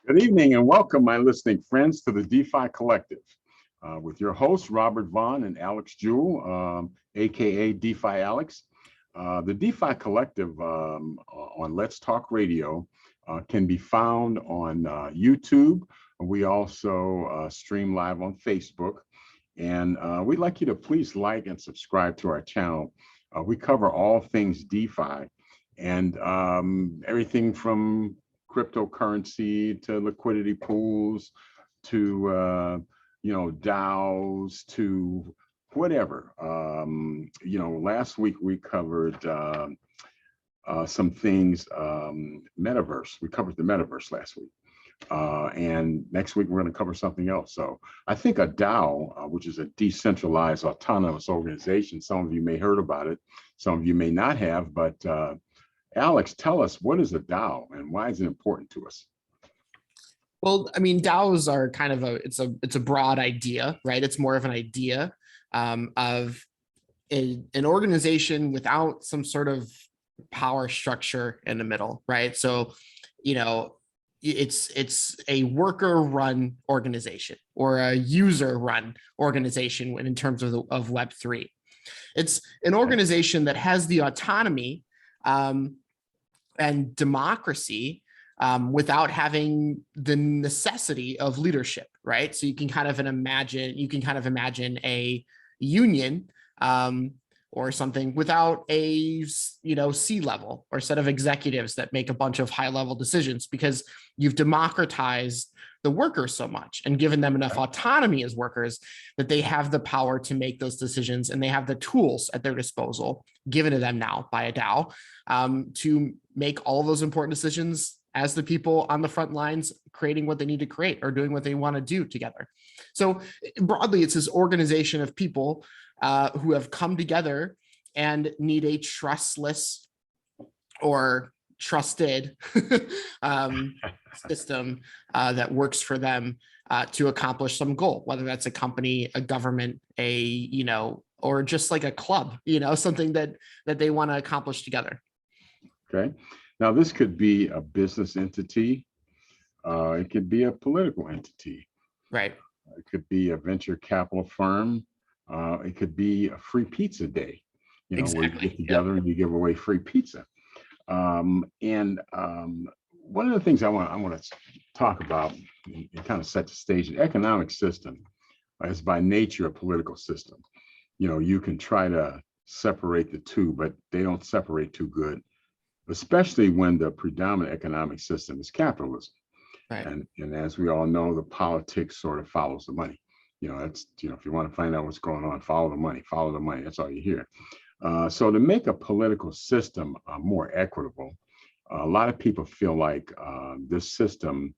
Good evening and welcome, my listening friends, to the DeFi Collective with your hosts, Robert Vaughn and Alex Jewell, aka DeFi Alex. The DeFi Collective on Let's Talk Radio can be found on YouTube. We also stream live on Facebook. And we'd like you to please like and subscribe to our channel. We cover all things DeFi and everything from cryptocurrency to liquidity pools to DAO'S to whatever. Last week we covered some things, metaverse. We covered the metaverse last week. And next week we're going to cover something else. So I think a DAO, which is a decentralized autonomous organization, some of you may have heard about it, some of you may not have, but Alex, tell us, what is a DAO and why is it important to us? Well, I mean, DAOs are kind of it's a broad idea, right? It's more of an idea of an organization without some sort of power structure in the middle, right? So, it's a worker-run organization or a user-run organization in terms of Web3. It's an organization that has the autonomy and democracy without having the necessity of leadership, right? So you can kind of imagine a union or something without a C-level or set of executives that make a bunch of high-level decisions, because you've democratized the workers so much and given them enough autonomy as workers that they have the power to make those decisions, and they have the tools at their disposal given to them now by a DAO to make all of those important decisions as the people on the front lines creating what they need to create or doing what they want to do together. So broadly, it's this organization of people who have come together and need a trustless or trusted system that works for them to accomplish some goal, whether that's a company, a government, or just like a club, something that they want to accomplish together. Okay. Now, this could be a business entity. It could be a political entity. Right. It could be a venture capital firm. It could be a free pizza day, Exactly. where you get together and you give away free pizza. One of the things I want to talk about and kind of set the stage, the economic system is by nature a political system. You can try to separate the two, but they don't separate too good, especially when the predominant economic system is capitalism. Right. And as we all know, the politics sort of follows the money. That's, if you want to find out what's going on, follow the money, follow the money. That's all you hear. So to make a political system more equitable, a lot of people feel like this system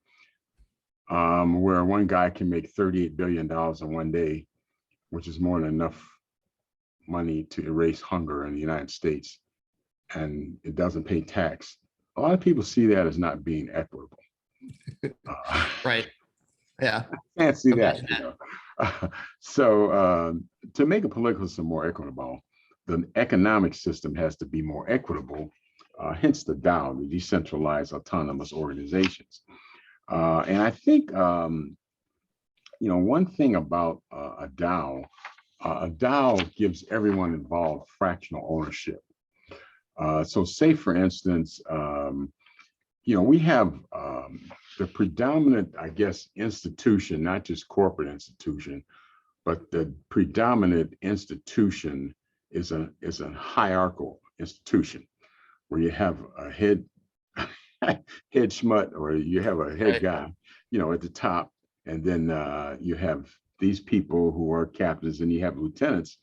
where one guy can make $38 billion in one day, which is more than enough money to erase hunger in the United States, and it doesn't pay tax. A lot of people see that as not being equitable. Right. Yeah. I can't see that. So to make a political system more equitable, the economic system has to be more equitable, hence the DAO, the Decentralized Autonomous Organizations. And I think, one thing about a DAO gives everyone involved fractional ownership. So say, for instance, we have the predominant, I guess, institution, not just corporate institution, but the predominant institution is a hierarchical institution where you have a head schmut, or you have a head guy, at the top, and then you have these people who are captains, and you have lieutenants.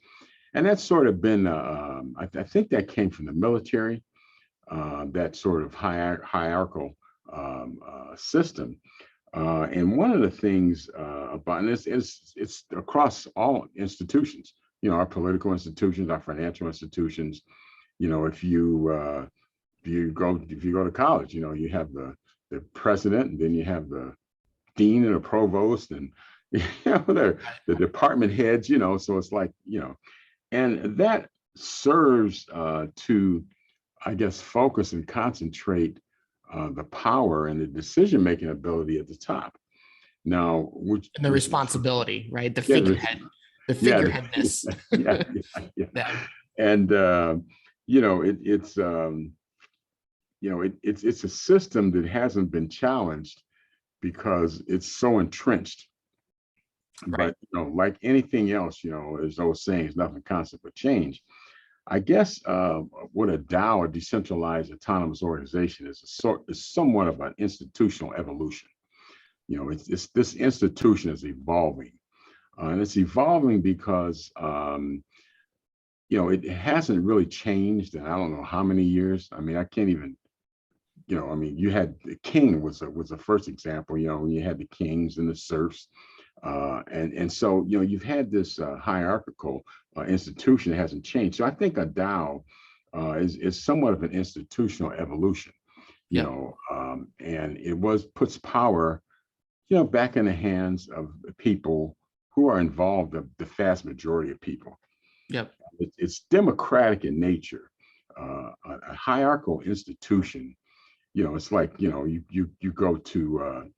And that's sort of been, I think that came from the military, that sort of hierarchical system. And one of the things about this is it's across all institutions, our political institutions, our financial institutions. If you go to college, you have the president, and then you have the dean and the provost, and the department heads. So it's like, and that serves to, I guess, focus and concentrate the power and the decision-making ability at the top. Now, and the responsibility, right? The yeah, figurehead, the yeah, figureheadness. yeah, yeah. Yeah. And you know, it's you know, it's a system that hasn't been challenged because it's so entrenched. Right. But you know, like anything else, you know, there's those sayings, nothing constant but change. I guess what a DAO, a decentralized autonomous organization, is somewhat of an institutional evolution. You know, it's this institution is evolving, and it's evolving because you know, it hasn't really changed in I don't know how many years. I mean, I can't even, you know, I mean, you had the king was the first example. You know, when you had the kings and the serfs, and so you know you've had this hierarchical institution that hasn't changed. So I think a DAO is somewhat of an institutional evolution. You Yep. know, and it puts power, you know, back in the hands of the people who are involved, the vast majority of people. Yep. It's democratic in nature. A hierarchical institution, you know, it's like, you know, you go to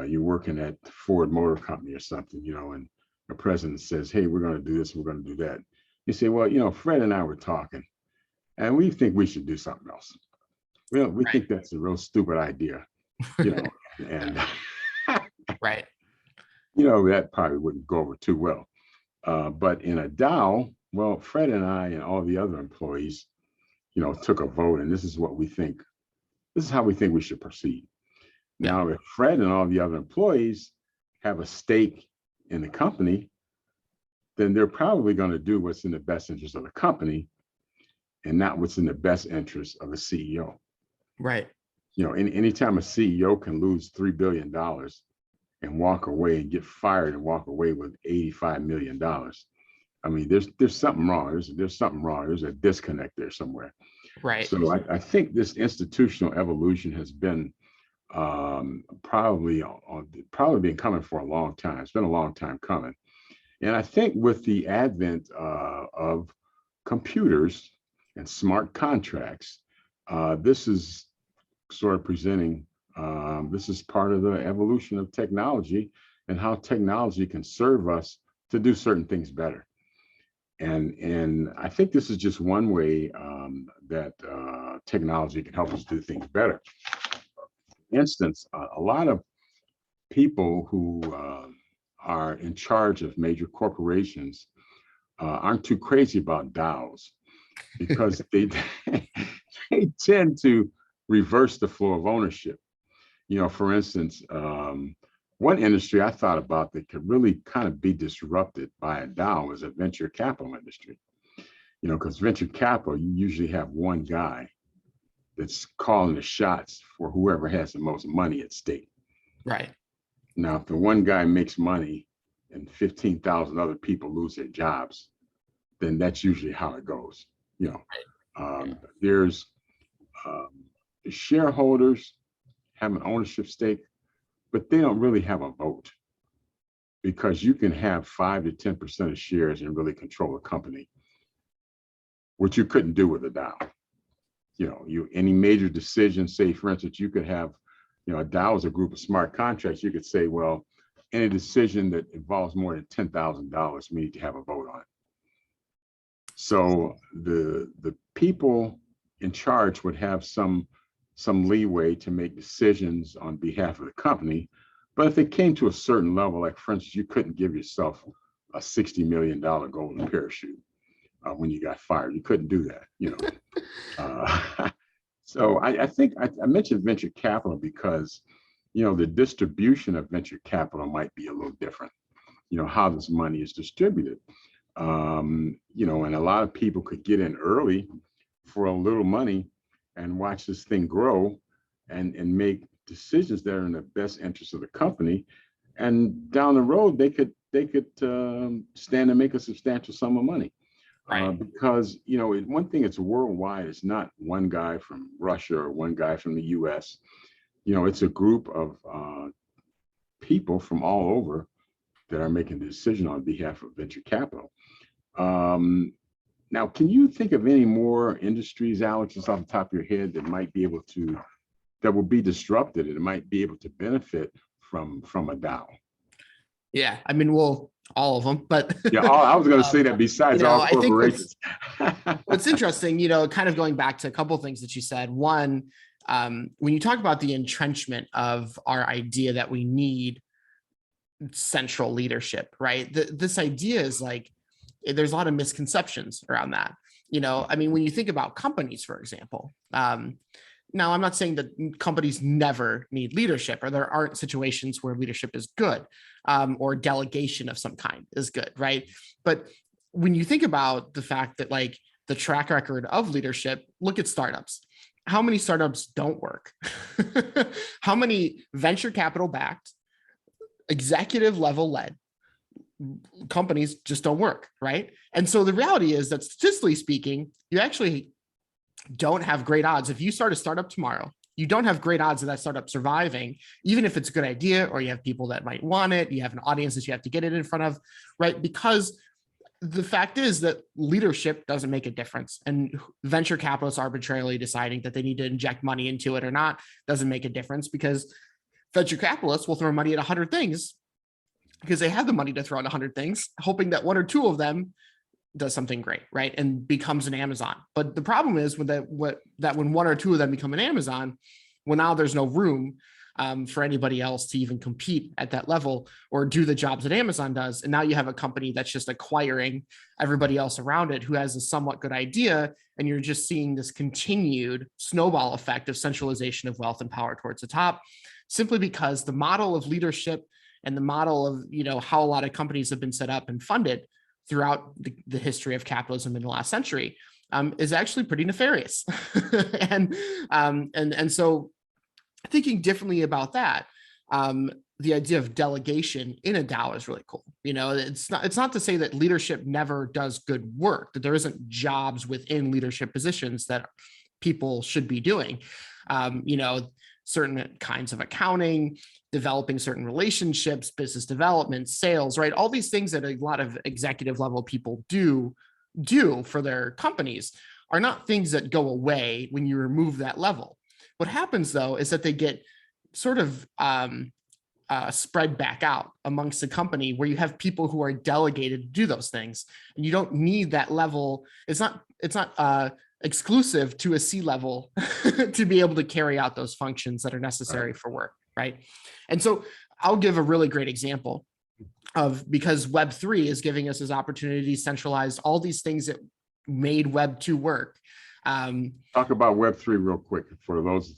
you're working at Ford Motor Company or something, you know, and the president says, "Hey, we're going to do this, we're going to do that." You say, "Well, you know, Fred and I were talking, and we think we should do something else. Well, we think that's a real stupid idea, you know, and Right. you know that probably wouldn't go over too well." But in a DAO, well, Fred and I and all the other employees, you know, took a vote, and this is what we think. This is how we think we should proceed. Yeah. Now, if Fred and all the other employees have a stake in the company, then they're probably going to do what's in the best interest of the company and not what's in the best interest of the CEO. Right. You know, anytime a CEO can lose $3 billion and walk away and get fired and walk away with $85 million, I mean, there's something wrong. There's something wrong. There's a disconnect there somewhere. Right. So I think this institutional evolution has been probably been coming for a long time. It's been a long time coming. And I think with the advent of computers and smart contracts, this is sort of presenting, this is part of the evolution of technology and how technology can serve us to do certain things better. And I think this is just one way that technology can help us do things better. For instance, a lot of people who are in charge of major corporations aren't too crazy about DAOs because they tend to reverse the flow of ownership. You know, for instance, one industry I thought about that could really kind of be disrupted by a DAO is a venture capital industry. You know, because venture capital, you usually have one guy that's calling the shots for whoever has the most money at stake. Right. Now, if the one guy makes money and 15,000 other people lose their jobs, then that's usually how it goes. You know, there's shareholders have an ownership stake, but they don't really have a vote because you can have 5 to 10% of shares and really control a company, which you couldn't do with a DAO. You know, any major decision, say, for instance, you could have, you know, a DAO is a group of smart contracts. You could say, well, any decision that involves more than $10,000, we need to have a vote on it. So the people in charge would have some leeway to make decisions on behalf of the company. But if it came to a certain level, like for instance, you couldn't give yourself a $60 million golden parachute when you got fired. You couldn't do that, you know. So I think I mentioned venture capital because, you know, the distribution of venture capital might be a little different. You know, how this money is distributed. You know, and a lot of people could get in early for a little money and watch this thing grow and make decisions that are in the best interest of the company. And down the road, they could stand to make a substantial sum of money. Right. Because, you know, one thing, it's worldwide. It's not one guy from Russia or one guy from the US. You know, it's a group of people from all over that are making the decision on behalf of venture capital. Now, can you think of any more industries, Alex, just off the top of your head that might be able to that will be disrupted and might be able to benefit from a DAO? Yeah, I mean, well, all of them, but yeah, I was going to say that besides all I think corporations. what's interesting, kind of going back to a couple of things that you said. One, when you talk about the entrenchment of our idea that we need central leadership, right? This idea is like, there's a lot of misconceptions around that. I mean, when you think about companies, for example, now I'm not saying that companies never need leadership, or there aren't situations where leadership is good, or delegation of some kind is good, right? But when you think about the fact that like the track record of leadership, look at startups. How many startups don't work? How many venture capital backed, executive level led companies just don't work, right? And so the reality is that statistically speaking, you actually don't have great odds. If you start a startup tomorrow, you don't have great odds of that startup surviving, even if it's a good idea, or you have people that might want it, you have an audience that you have to get it in front of, right? Because the fact is that leadership doesn't make a difference, and venture capitalists arbitrarily deciding that they need to inject money into it or not doesn't make a difference, because venture capitalists will throw money at 100 things because they have the money to throw at 100 things, hoping that one or two of them does something great, right? And becomes an Amazon. But the problem is with that when one or two of them become an Amazon, well, now there's no room for anybody else to even compete at that level or do the jobs that Amazon does. And now you have a company that's just acquiring everybody else around it who has a somewhat good idea. And you're just seeing this continued snowball effect of centralization of wealth and power towards the top, simply because the model of leadership and the model of, how a lot of companies have been set up and funded throughout the history of capitalism in the last century is actually pretty nefarious. and so thinking differently about that, the idea of delegation in a DAO is really cool. It's not to say that leadership never does good work, that there isn't jobs within leadership positions that people should be doing. Certain kinds of accounting, developing certain relationships, business development, sales, right? All these things that a lot of executive level people do for their companies are not things that go away when you remove that level. What happens though is that they get sort of spread back out amongst the company, where you have people who are delegated to do those things, and you don't need that level. It's not exclusive to a C-level to be able to carry out those functions that are necessary for work, right? And so I'll give a really great example of, because Web3 is giving us this opportunity to decentralize all these things that made Web 2 work. Talk about Web3 real quick for those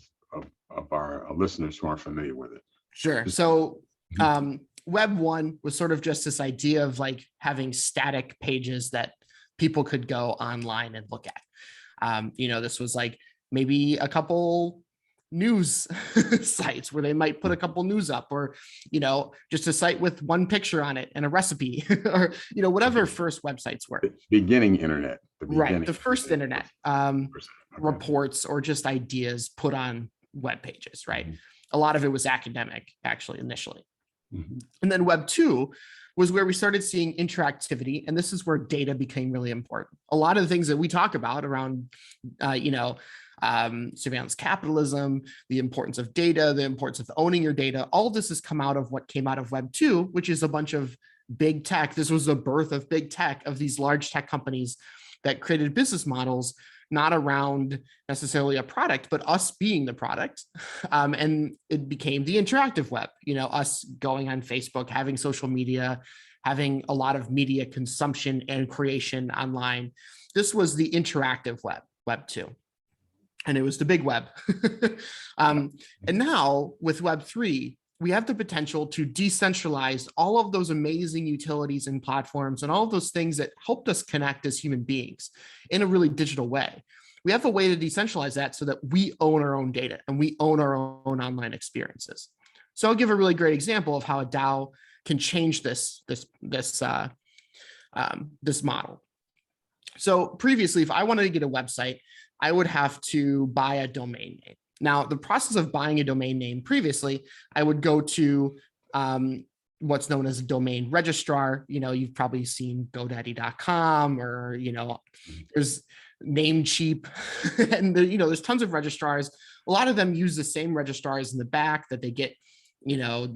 of our listeners who aren't familiar with it. Sure. So Web 1 was sort of just this idea of like having static pages that people could go online and look at. This was like maybe a couple news sites where they might put a couple news up, or, just a site with one picture on it and a recipe, or, whatever first websites were. Beginning internet. The first internet, reports or just ideas put on web pages, right? Mm-hmm. A lot of it was academic, actually, initially. Mm-hmm. And then Web 2 was where we started seeing interactivity. And this is where data became really important. A lot of the things that we talk about around, surveillance capitalism, the importance of data, the importance of owning your data, all of this has come out of what came out of Web 2, which is a bunch of big tech. This was the birth of big tech, of these large tech companies that created business models, not around necessarily a product, but us being the product. And it became the interactive web, us going on Facebook, having social media, having a lot of media consumption and creation online. This was the interactive web, Web 2. And it was the big web. And now with Web 3, we have the potential to decentralize all of those amazing utilities and platforms and all of those things that helped us connect as human beings in a really digital way. We have a way to decentralize that so that we own our own data and we own our own online experiences. So I'll give a really great example of how a DAO can change this model. So previously, if I wanted to get a website, I would have to buy a domain name. Now, the process of buying a domain name previously, I would go to what's known as a domain registrar. You've probably seen GoDaddy.com, or, there's Namecheap, and there's tons of registrars. A lot of them use the same registrars in the back that they get,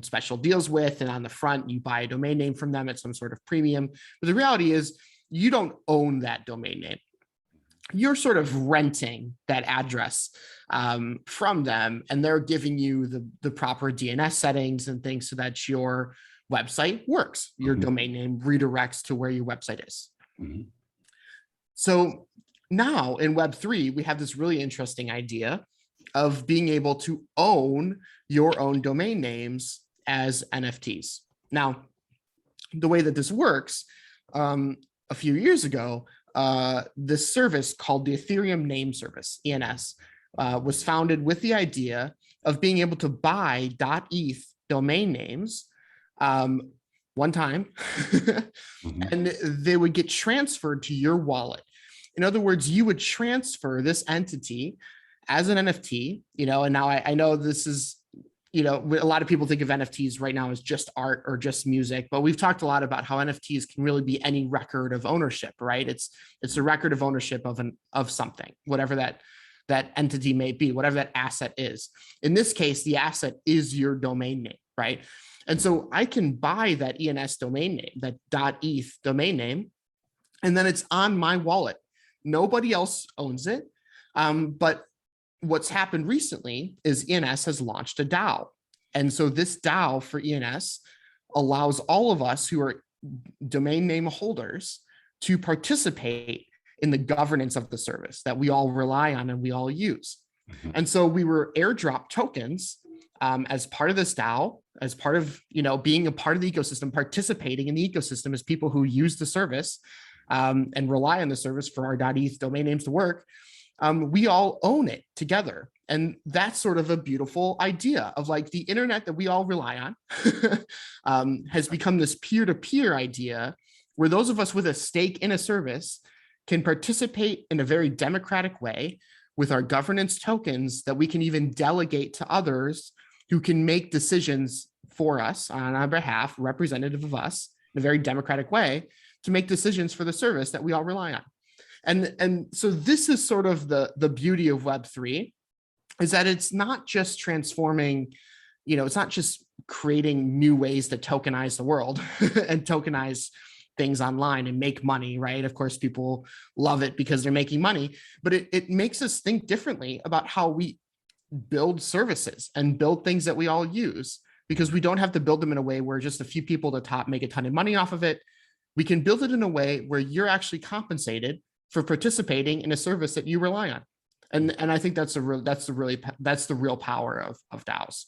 special deals with, and on the front you buy a domain name from them at some sort of premium. But the reality is you don't own that domain name. You're sort of renting that address from them, and they're giving you the proper DNS settings and things so that your website works. Your domain name redirects to where your website is. So now in Web3, we have this really interesting idea of being able to own your own domain names as NFTs. Now, the way that this works, a few years ago, this service called the Ethereum Name Service, ENS, was founded with the idea of being able to buy .eth domain names one time, and they would get transferred to your wallet. In other words, you would transfer this entity as an NFT, and now I know this is, a lot of people think of NFTs right now as just art or just music, but we've talked a lot about how NFTs can really be any record of ownership, right? It's a record of ownership of something, whatever that entity may be, whatever that asset is. In this case, the asset is your domain name, right? And so I can buy that ENS domain name, that .eth domain name, and then it's on my wallet. Nobody else owns it. But what's happened recently is ENS has launched a DAO. And so this DAO for ENS allows all of us who are domain name holders to participate in the governance of the service that we all rely on and we all use. And so we were airdrop tokens as part of this DAO, as part of, being a part of the ecosystem, participating in the ecosystem as people who use the service and rely on the service for our .eth domain names to work. We all own it together. And that's sort of a beautiful idea of like the internet that we all rely on has become this peer-to-peer idea where those of us with a stake in a service can participate in a very democratic way with our governance tokens that we can even delegate to others who can make decisions for us on our behalf, representative of us in a very democratic way to make decisions for the service that we all rely on. And so this is sort of the beauty of Web3, is that it's not just transforming, it's not just creating new ways to tokenize the world and tokenize things online and make money, right? Of course, people love it because they're making money, but it makes us think differently about how we build services and build things that we all use, because we don't have to build them in a way where just a few people at the top make a ton of money off of it. We can build it in a way where you're actually compensated for participating in a service that you rely on. And I think that's the real power of DAOs.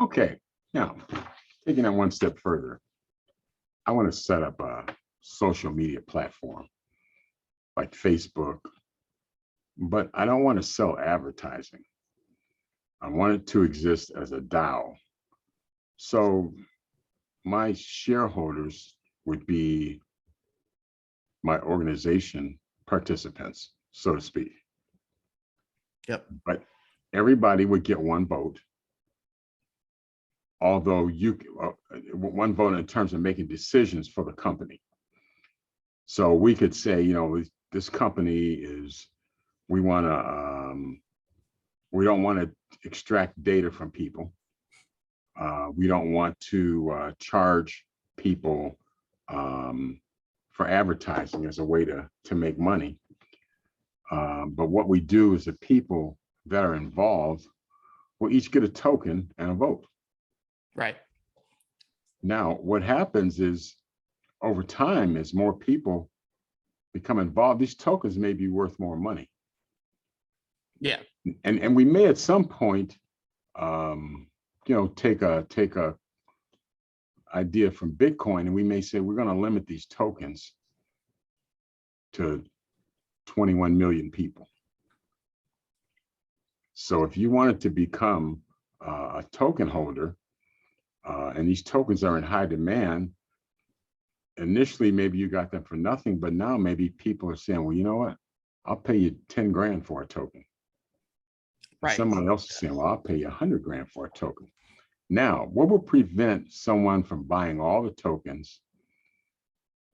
Okay, now taking that one step further, I want to set up a social media platform like Facebook, but I don't want to sell advertising. I want it to exist as a DAO. So my shareholders would be my organization participants, so to speak. Yep. But everybody would get one vote, although one vote in terms of making decisions for the company. So we could say, this company is, we don't want to extract data from people. We don't want to charge people for advertising as a way to make money. But what we do is the people that are involved will each get a token and a vote. Right. Now, what happens is over time, as more people become involved, these tokens may be worth more money. Yeah. And we may at some point, take a idea from Bitcoin, and we may say we're going to limit these tokens to 21 million people. So if you wanted to become a token holder, and these tokens are in high demand, initially maybe you got them for nothing, but now maybe people are saying, well, you know what, I'll pay you 10 grand for a token. Right. Someone else is saying, well, I'll pay you 100 grand for a token. Now, what will prevent someone from buying all the tokens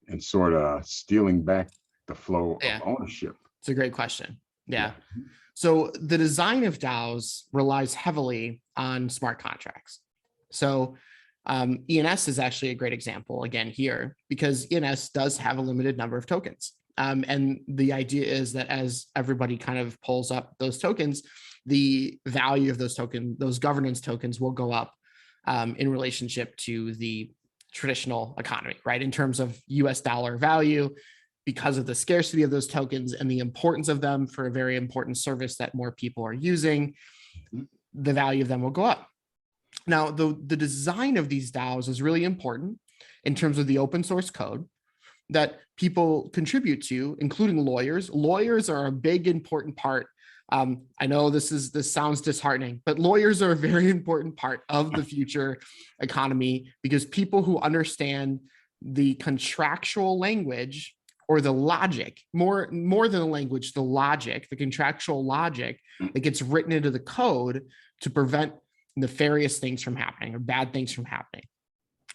and sort of stealing back the flow of ownership? It's a great question. Yeah. So the design of DAOs relies heavily on smart contracts. So ENS is actually a great example again here, because ENS does have a limited number of tokens. And the idea is that as everybody kind of pulls up those tokens, the value of those tokens, those governance tokens, will go up in relationship to the traditional economy, right? In terms of US dollar value, because of the scarcity of those tokens and the importance of them for a very important service that more people are using, the value of them will go up. Now, the design of these DAOs is really important in terms of the open source code that people contribute to, including lawyers. Lawyers are a big, important part. I know this sounds disheartening, but lawyers are a very important part of the future economy, because people who understand the contractual language, or the logic, more than the language, the logic, the contractual logic that gets written into the code to prevent nefarious things from happening or bad things from happening.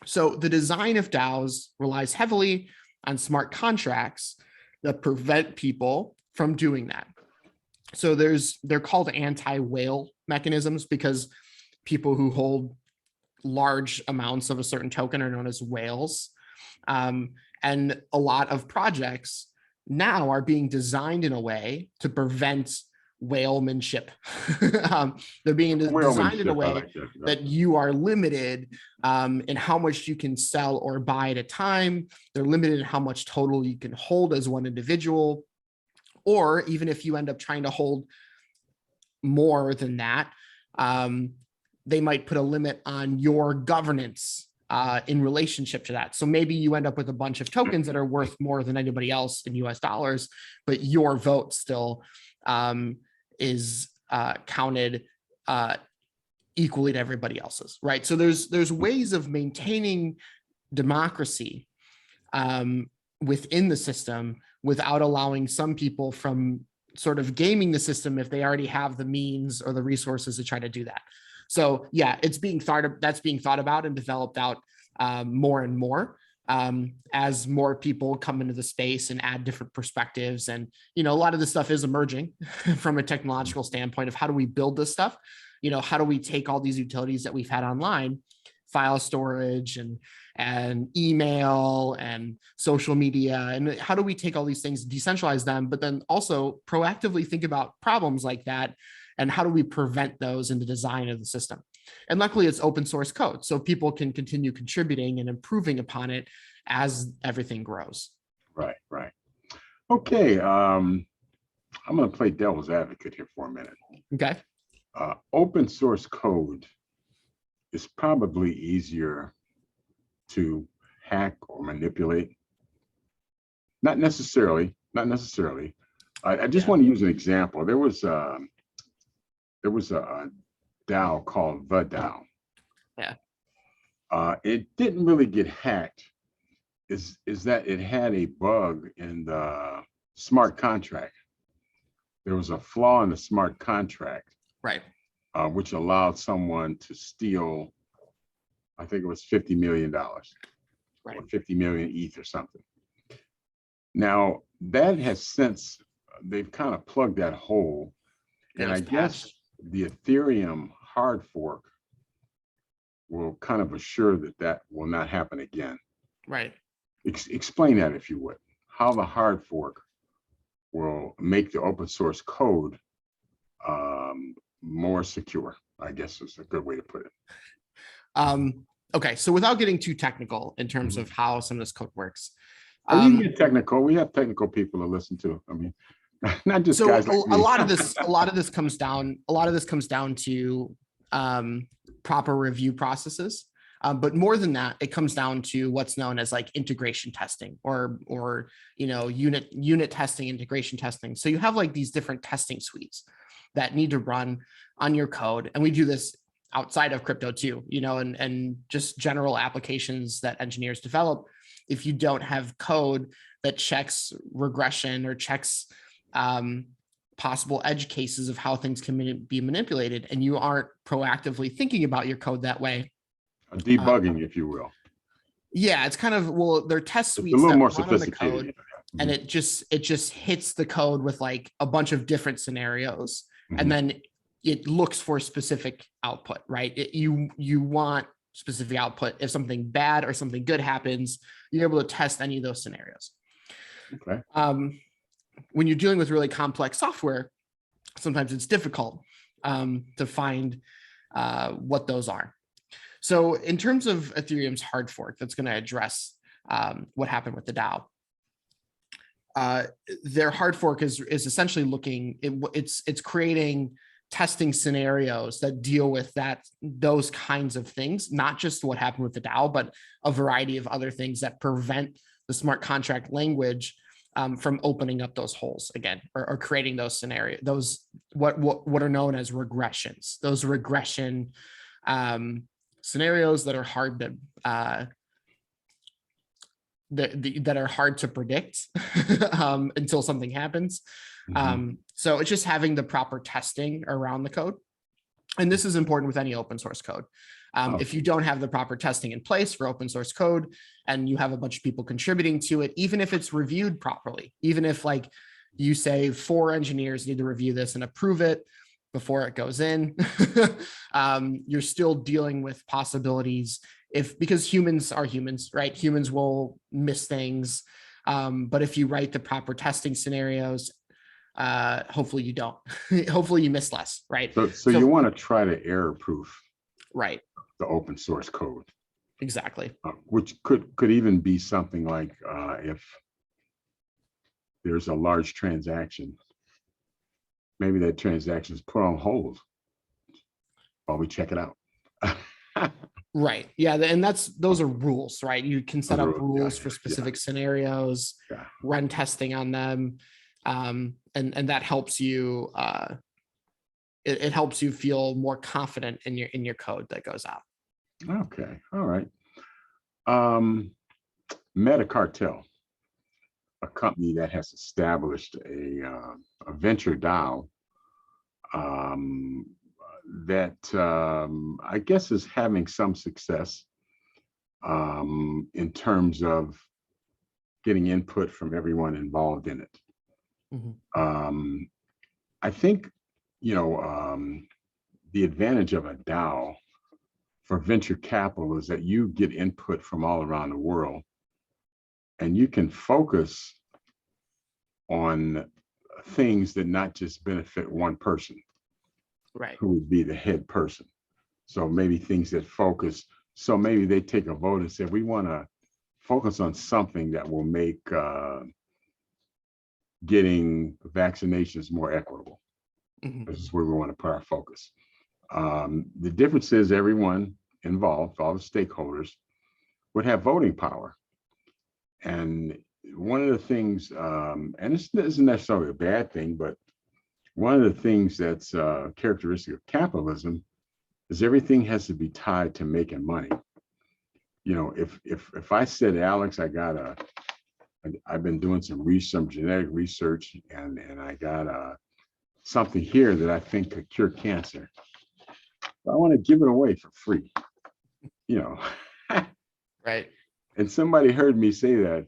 So the design of DAOs relies heavily on smart contracts that prevent people from doing that. So they're called anti-whale mechanisms, because people who hold large amounts of a certain token are known as whales. And a lot of projects now are being designed in a way to prevent whalemanship. They're being designed in a way that you are limited in how much you can sell or buy at a time. They're limited in how much total you can hold as one individual. Or even if you end up trying to hold more than that, they might put a limit on your governance in relationship to that. So maybe you end up with a bunch of tokens that are worth more than anybody else in US dollars, but your vote still is counted equally to everybody else's, right? So there's ways of maintaining democracy within the system without allowing some people from sort of gaming the system if they already have the means or the resources to try to do that. So yeah, that's being thought about and developed out more and more as more people come into the space and add different perspectives. And, a lot of this stuff is emerging from a technological standpoint of how do we build this stuff? How do we take all these utilities that we've had online, file storage and email and social media, and how do we take all these things, decentralize them, but then also proactively think about problems like that, and how do we prevent those in the design of the system? And luckily it's open source code, so people can continue contributing and improving upon it as everything grows. Right. Okay, I'm going to play devil's advocate here for a minute. Okay. Open source code is probably easier to hack or manipulate. Not necessarily. I just want to use an example. There was a DAO called the DAO. Yeah. It didn't really get hacked. Is that it had a bug in the smart contract. There was a flaw in the smart contract, right, which allowed someone to steal, I think it was $50 million, right, or 50 million ETH or something. Now that has since, they've kind of plugged that hole, and I guess the Ethereum hard fork will kind of assure that that will not happen again. Right. Explain that, if you would, how the hard fork will make the open source code more secure, I guess is a good way to put it. Okay, so without getting too technical in terms of how some of this code works. We can get technical. We have technical people to listen to. I mean, not just guys like me. a lot of this comes down to proper review processes. But more than that, it comes down to what's known as like integration testing or unit testing, integration testing. So you have like these different testing suites that need to run on your code. And we do this outside of crypto too, and just general applications that engineers develop. If you don't have code that checks regression or checks possible edge cases of how things can be manipulated, and you aren't proactively thinking about your code that way, debugging, if you will. Yeah, it's kind of, well, they're test suites. It's a little more sophisticated. and it just hits the code with like a bunch of different scenarios, and then it looks for specific output, right? You want specific output. If something bad or something good happens, you're able to test any of those scenarios. Okay. When you're dealing with really complex software, sometimes it's difficult to find what those are. So in terms of Ethereum's hard fork, that's going to address what happened with the DAO. Their hard fork is essentially looking, it's creating testing scenarios that deal with those kinds of things, not just what happened with the DAO, but a variety of other things that prevent the smart contract language from opening up those holes again, or creating those scenarios, those what are known as regressions, those regression scenarios that are hard to that are hard to predict until something happens. So it's just having the proper testing around the code. And this is important with any open source code. If you don't have the proper testing in place for open source code, and you have a bunch of people contributing to it, even if it's reviewed properly, even if like you say 4 engineers need to review this and approve it before it goes in, you're still dealing with possibilities because humans are humans, right? Humans will miss things. But if you write the proper testing scenarios, hopefully you don't. Hopefully you miss less, right? So you want to try to error proof, right? The open source code, exactly. Which could even be something like if there's a large transaction, maybe that transaction is put on hold while we check it out. Right. Yeah. And those are rules, right? You can set up rules for specific scenarios, run testing on them. And that helps you, it helps you feel more confident in your code that goes out. Okay. All right. Meta Cartel, a company that has established a venture DAO that I guess is having some success in terms of getting input from everyone involved in it. I think, the advantage of a DAO for venture capital is that you get input from all around the world, and you can focus on things that not just benefit one person, right? Who would be the head person. So maybe things that focus. So maybe they take a vote and say, we want to focus on something that will make getting vaccinations more equitable. This is where we want to put our focus. The difference is everyone involved, all the stakeholders, would have voting power. And one of the things, and this isn't necessarily a bad thing, but one of the things that's characteristic of capitalism is everything has to be tied to making money. If I said, Alex, I've been doing some genetic research, and I got something here that I think could cure cancer. I want to give it away for free, Right. And somebody heard me say that,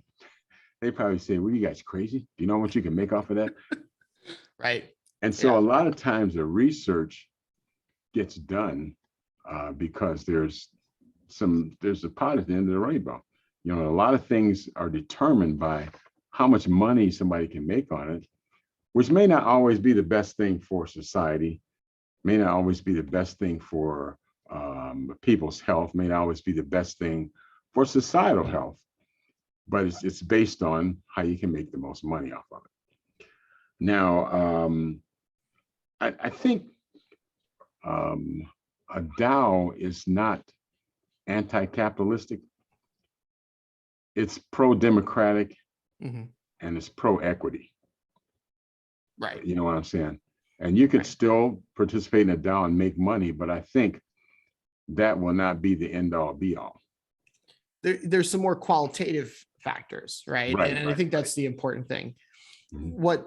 they probably say, well, you guys crazy? Do you know what you can make off of that? Right. And so a lot of times the research gets done because there's a pot at the end of the rainbow. A lot of things are determined by how much money somebody can make on it, which may not always be the best thing for society, may not always be the best thing for people's health, may not always be the best thing for societal health, but it's based on how you can make the most money off of it. Now, I think a DAO is not anti-capitalistic. It's pro-democratic and it's pro-equity. Right. You know what I'm saying? And you could still participate in a DAO and make money, but I think that will not be the end all be all. There's some more qualitative factors, right? And I think that's the important thing. What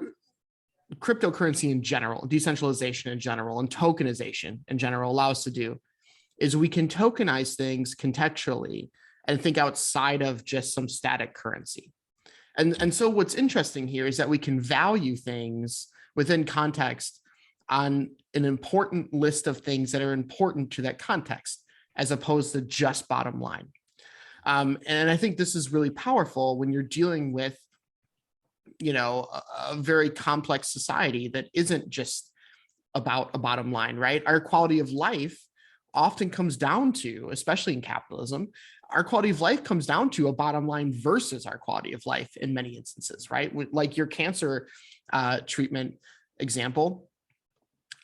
cryptocurrency in general, decentralization in general, and tokenization in general allow us to do is we can tokenize things contextually and think outside of just some static currency. And so what's interesting here is that we can value things within context on an important list of things that are important to that context, as opposed to just bottom line. And I think this is really powerful when you're dealing with, a very complex society that isn't just about a bottom line, right? Our quality of life often comes down to, especially in capitalism, our quality of life comes down to a bottom line versus our quality of life in many instances, right? Like your cancer treatment example.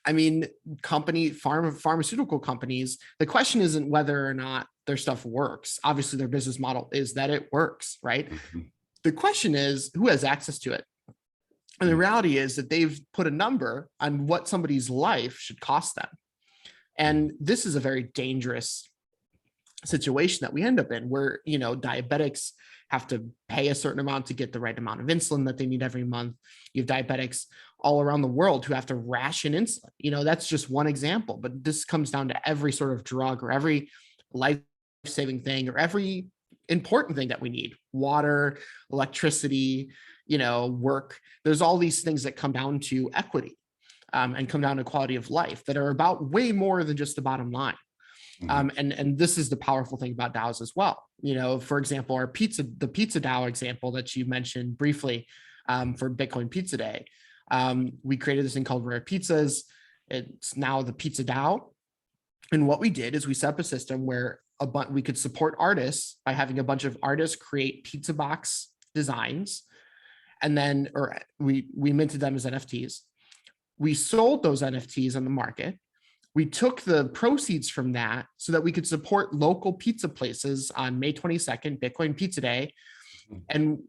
I mean, pharmaceutical companies, the question isn't whether or not their stuff works. Obviously, their business model is that it works, right? Mm-hmm. The question is who has access to it? And the reality is that they've put a number on what somebody's life should cost them. And this is a very dangerous situation that we end up in, where, diabetics have to pay a certain amount to get the right amount of insulin that they need every month. You have diabetics all around the world who have to ration insulin. That's just one example, but this comes down to every sort of drug or every life-saving thing or every important thing that we need: water, electricity, work. There's all these things that come down to equity and come down to quality of life that are about way more than just the bottom line. And this is the powerful thing about DAOs as well. For example, the pizza DAO example that you mentioned briefly for Bitcoin Pizza Day. We created this thing called Rare Pizzas. It's now the Pizza DAO. And what we did is we set up a system where we could support artists by having a bunch of artists create pizza box designs. And then, we minted them as NFTs. We sold those NFTs on the market. We took the proceeds from that so that we could support local pizza places on May 22nd, Bitcoin Pizza Day, and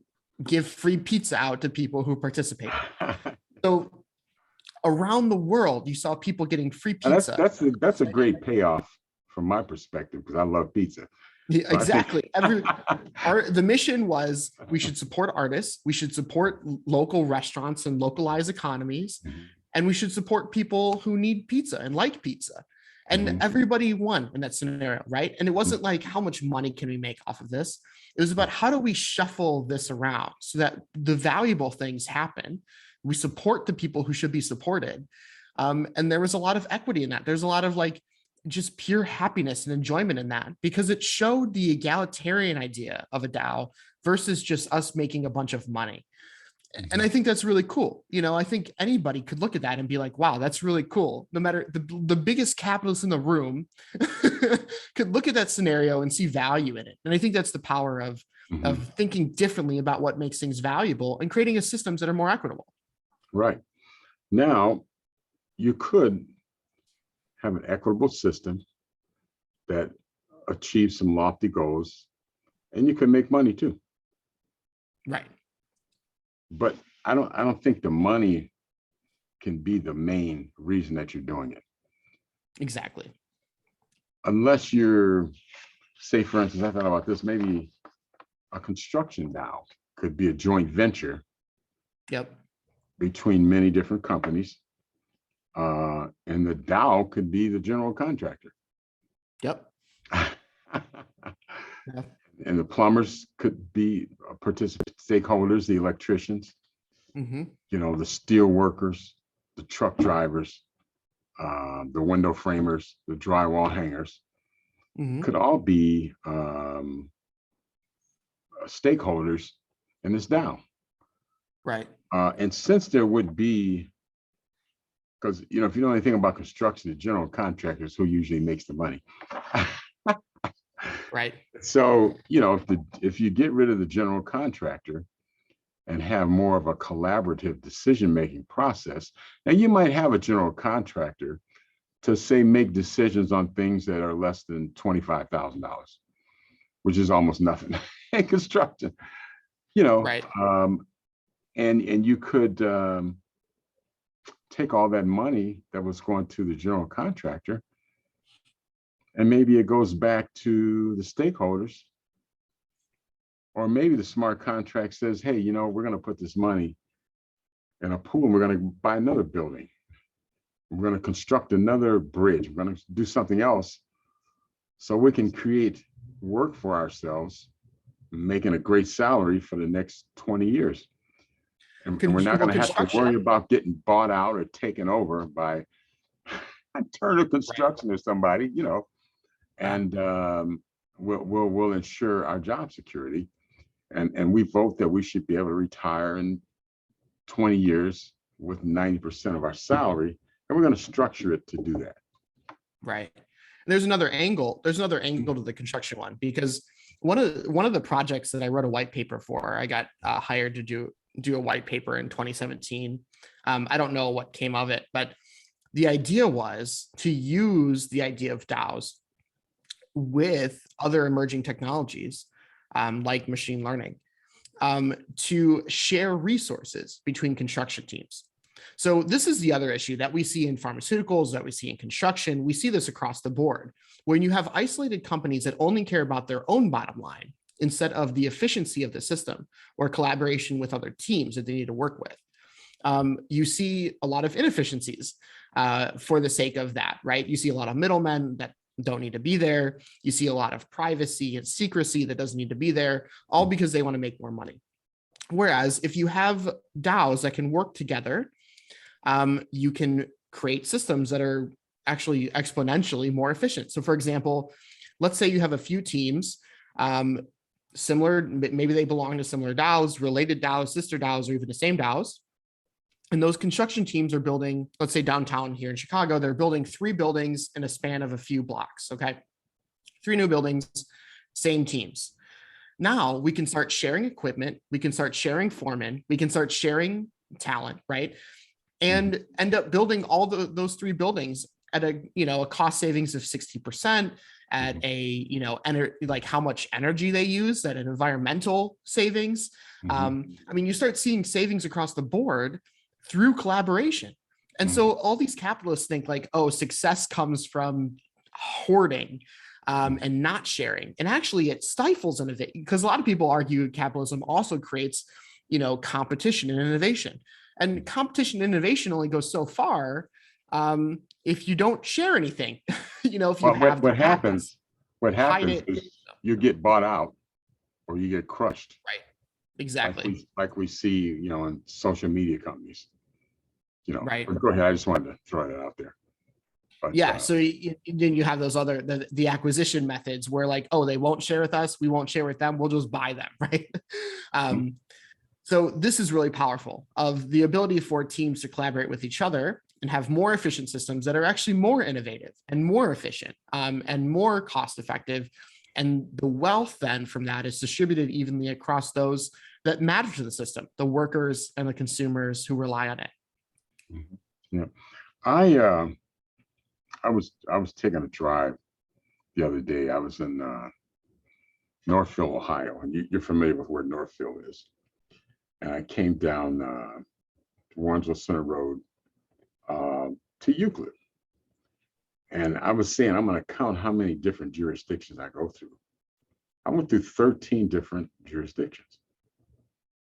give free pizza out to people who participated. So around the world, you saw people getting free pizza. That's a great payoff from my perspective, because I love pizza. Yeah, exactly. The mission was we should support artists, we should support local restaurants and localized economies, and we should support people who need pizza and like pizza. And everybody won in that scenario, right? And it wasn't like, how much money can we make off of this? It was about, how do we shuffle this around so that the valuable things happen? We support the people who should be supported. And there was a lot of equity in that. There's a lot of just pure happiness and enjoyment in that, because it showed the egalitarian idea of a DAO versus just us making a bunch of money. And I think that's really cool. I think anybody could look at that and be like, wow, that's really cool. No matter the biggest capitalist in the room could look at that scenario and see value in it. And I think that's the power of thinking differently about what makes things valuable and creating systems that are more equitable. Right. Now, you could have an equitable system that achieves some lofty goals, and you can make money too. Right. But I don't think the money can be the main reason that you're doing it. Exactly. Unless you're, say, for instance, I thought about this, maybe a construction DAO could be a joint venture. Yep. Between many different companies. And the DAO could be the general contractor. Yep. Yeah. And the plumbers could be participant stakeholders, the electricians, the steel workers, the truck drivers, the window framers, the drywall hangers, could all be stakeholders in this DAO. Right. And since there would be, because if you know anything about construction, the general contractors who usually makes the money. Right. So, if you get rid of the general contractor and have more of a collaborative decision-making process, now you might have a general contractor to say make decisions on things that are less than $25,000, which is almost nothing in construction. Right. And you could take all that money that was going to the general contractor, and maybe it goes back to the stakeholders, or maybe the smart contract says, hey, we're going to put this money in a pool and we're going to buy another building. We're going to construct another bridge. We're going to do something else so we can create work for ourselves, making a great salary for the next 20 years. And we're not going to have to worry about getting bought out or taken over by Turner Construction or somebody, you know, and we'll ensure our job security. And we vote that we should be able to retire in 20 years with 90% of our salary, and we're going to structure it to do that. Right. And there's another angle. There's another angle to the construction one, because one of the projects that I wrote a white paper for, I got hired to do a white paper in 2017. I don't know what came of it, but the idea was to use the idea of DAOs with other emerging technologies like machine learning to share resources between construction teams. So this is the other issue that we see in pharmaceuticals, that we see in construction. We see this across the board. When you have isolated companies that only care about their own bottom line instead of the efficiency of the system or collaboration with other teams that they need to work with, you see a lot of inefficiencies for the sake of that, right? You see a lot of middlemen that don't need to be there. You see a lot of privacy and secrecy that doesn't need to be there, all because they want to make more money. Whereas if you have DAOs that can work together, you can create systems that are actually exponentially more efficient. So for example, let's say you have a few teams, similar, maybe they belong to similar DAOs, related DAOs, sister DAOs, or even the same DAOs. And those construction teams are building, let's say downtown here in Chicago, they're building 3 buildings in a span of a few blocks, okay? 3 new buildings, same teams. Now we can start sharing equipment, we can start sharing foremen, we can start sharing talent, right? And end up building all those 3 buildings at a cost savings of 60%, at a like how much energy they use, at an environmental savings. I mean, you start seeing savings across the board through collaboration. And so all these capitalists think like, oh, success comes from hoarding and not sharing. And actually it stifles innovation, because a lot of people argue capitalism also creates, competition and innovation. And competition and innovation only goes so far if you don't share anything. If you have what happens is you get bought out or you get crushed. Right. Exactly. Like we see, in social media companies. Right. But go ahead. I just wanted to throw that out there. But, yeah. So then you have those other the acquisition methods where like, oh, they won't share with us, we won't share with them, we'll just buy them, right? So this is really powerful, of the ability for teams to collaborate with each other and have more efficient systems that are actually more innovative and more efficient and more cost effective. And the wealth then from that is distributed evenly across those that matter to the system, the workers and the consumers who rely on it. Yeah, I was taking a drive the other day. I was in Northfield, Ohio, and you're familiar with where Northfield is. And I came down Warrensville Center Road to Euclid. And I was saying, I'm going to count how many different jurisdictions I go through. I went through 13 different jurisdictions.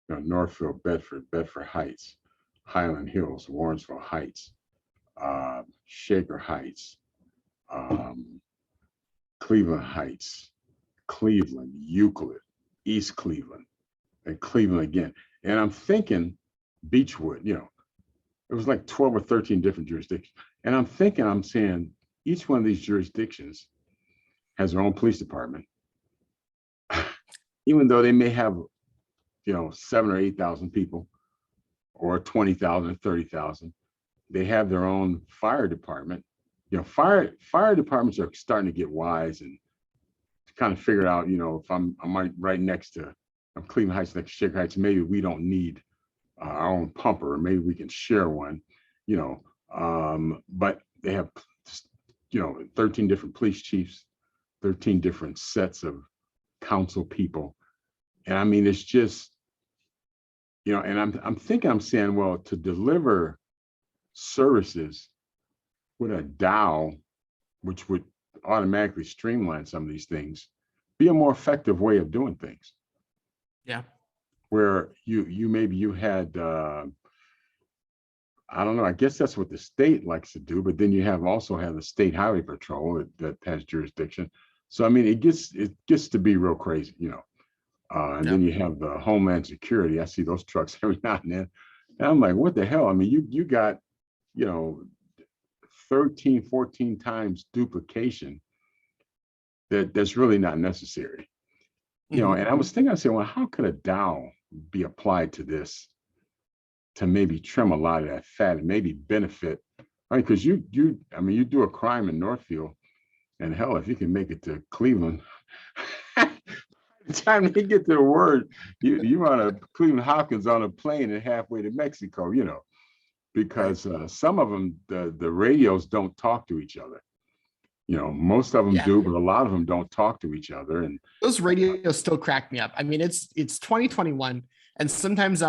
Northfield, Bedford Heights, Highland Hills, Warrensville Heights, Shaker Heights, Cleveland Heights, Cleveland, Euclid, East Cleveland, and Cleveland again. And I'm thinking Beechwood, it was like 12 or 13 different jurisdictions. And I'm saying each one of these jurisdictions has their own police department, even though they may have, 7,000 or 8,000 people, or 20,000 or 30,000. They have their own fire department. Fire departments are starting to get wise and to kind of figure out, if I'm right next to Cleveland Heights, next to Shaker Heights, maybe we don't need our own pumper, or maybe we can share one, but they have, 13 different police chiefs, 13 different sets of council people. And I mean, it's just, and I'm saying, well, to deliver services with a DAO, which would automatically streamline some of these things, be a more effective way of doing things. Yeah. Where you had, I don't know, I guess that's what the state likes to do, but then you also have the state highway patrol that has jurisdiction. So, I mean, it gets to be real crazy, And then you have the Homeland Security. I see those trucks every now and then. And I'm like, what the hell? I mean, you got, 13, 14 times duplication that's really not necessary. And I was thinking, I said, well, how could a DAO be applied to this to maybe trim a lot of that fat and maybe benefit? I mean, because you do a crime in Northfield, and hell, if you can make it to Cleveland, by the time they get to the word, you on a Cleveland Hopkins on a plane and halfway to Mexico, because some of them, the radios don't talk to each other. Most of them do, but a lot of them don't talk to each other. And those radios still crack me up. I mean, it's 2021, and sometimes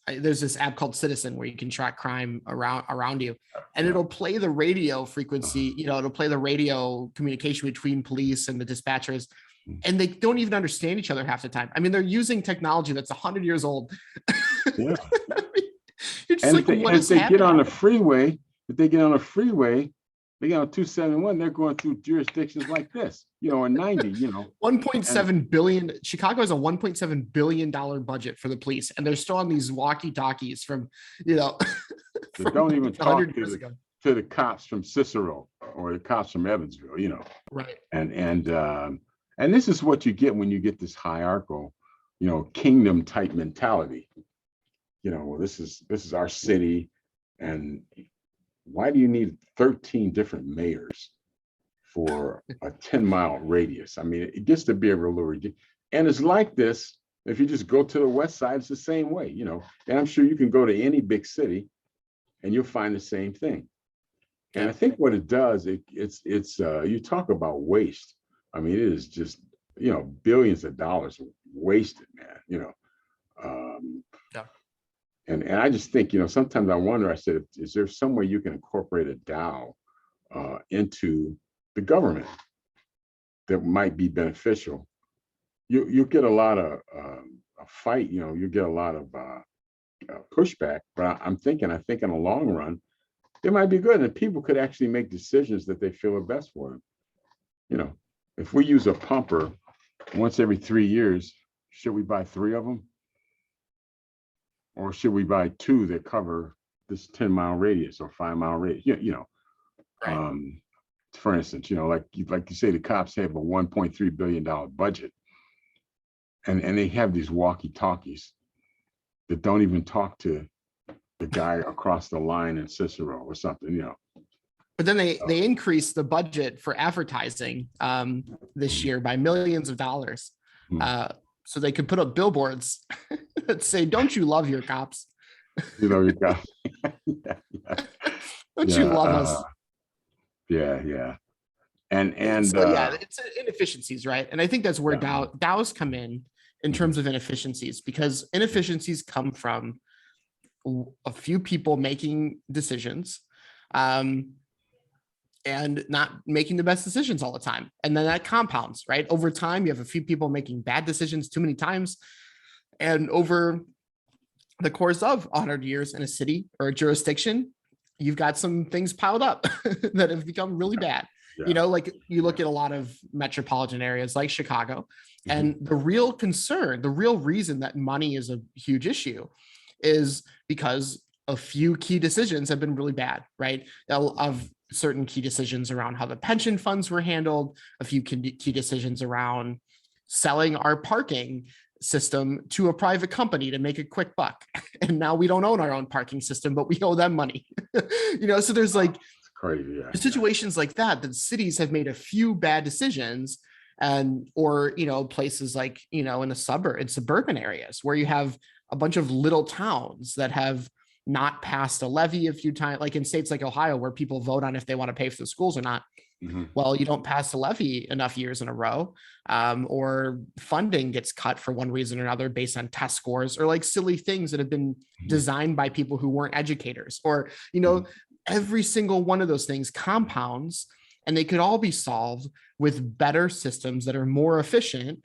there's this app called Citizen where you can track crime around you, and it'll play the radio frequency. It'll play the radio communication between police and the dispatchers, and they don't even understand each other half the time. I mean, they're using technology that's 100 years old. Yeah. You're just and like, if they get on the freeway, they get on 271, they're going through jurisdictions like this, in 90, 1.7 billion. Chicago has a $1.7 billion budget for the police, and they're still on these walkie-talkies from, from they don't even talk to the cops from Cicero or the cops from Evansville, Right. And this is what you get when you get this hierarchical, kingdom type mentality. Well, this is our city, and why do you need 13 different mayors for a 10-mile radius? I mean, it gets to be a real ridiculous. And it's like this, if you just go to the west side, it's the same way, and I'm sure you can go to any big city and you'll find the same thing. And I think what it does, it's you talk about waste. I mean, it is just, billions of dollars wasted, man, And I just think, sometimes I wonder, I said, is there some way you can incorporate a DAO into the government that might be beneficial? You get a lot of a fight, you get a lot of pushback, but I think in the long run, it might be good, and people could actually make decisions that they feel are best for them. If we use a pumper once every 3 years, should we buy 3 of them? Or should we buy 2 that cover this 10-mile radius or 5-mile radius? Right. For instance, like you say, the cops have a $1.3 billion budget, and they have these walkie-talkies that don't even talk to the guy across the line in Cicero or something, But then they increased the budget for advertising this year by millions of dollars. So they could put up billboards that say, "Don't you love your cops? Your cops. Don't you love us?" Yeah. And so, it's inefficiencies, right? And I think that's where DAOs come in terms of inefficiencies, because inefficiencies come from a few people making decisions and not making the best decisions all the time. And then that compounds, right? Over time, you have a few people making bad decisions too many times. And over the course of 100 years in a city or a jurisdiction, you've got some things piled up that have become really bad. Like you look at a lot of metropolitan areas like Chicago, and the real concern, the real reason that money is a huge issue is because a few key decisions have been really bad, right? Of certain key decisions around how the pension funds were handled, a few key decisions around selling our parking system to a private company to make a quick buck. And now we don't own our own parking system, but we owe them money. So there's like crazy, situations like that cities have made a few bad decisions, or places like, in suburban areas where you have a bunch of little towns that have not passed a levy a few times, like in states like Ohio, where people vote on if they want to pay for the schools or not. Well, you don't pass a levy enough years in a row, or funding gets cut for one reason or another based on test scores, or like silly things that have been designed by people who weren't educators, or, every single one of those things compounds, and they could all be solved with better systems that are more efficient,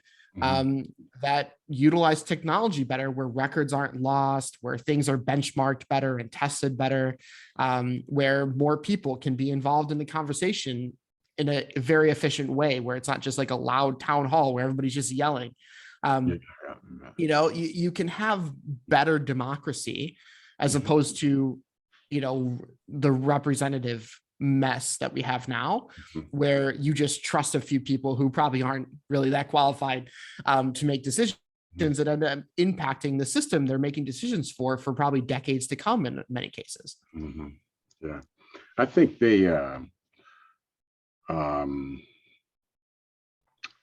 that utilize technology better, where records aren't lost, where things are benchmarked better and tested better, where more people can be involved in the conversation in a very efficient way, where it's not just like a loud town hall where everybody's just yelling. Yeah. You can have better democracy as opposed to, the representative mess that we have now, where you just trust a few people who probably aren't really that qualified to make decisions that end up impacting the system they're making decisions for probably decades to come in many cases. Yeah, I think they,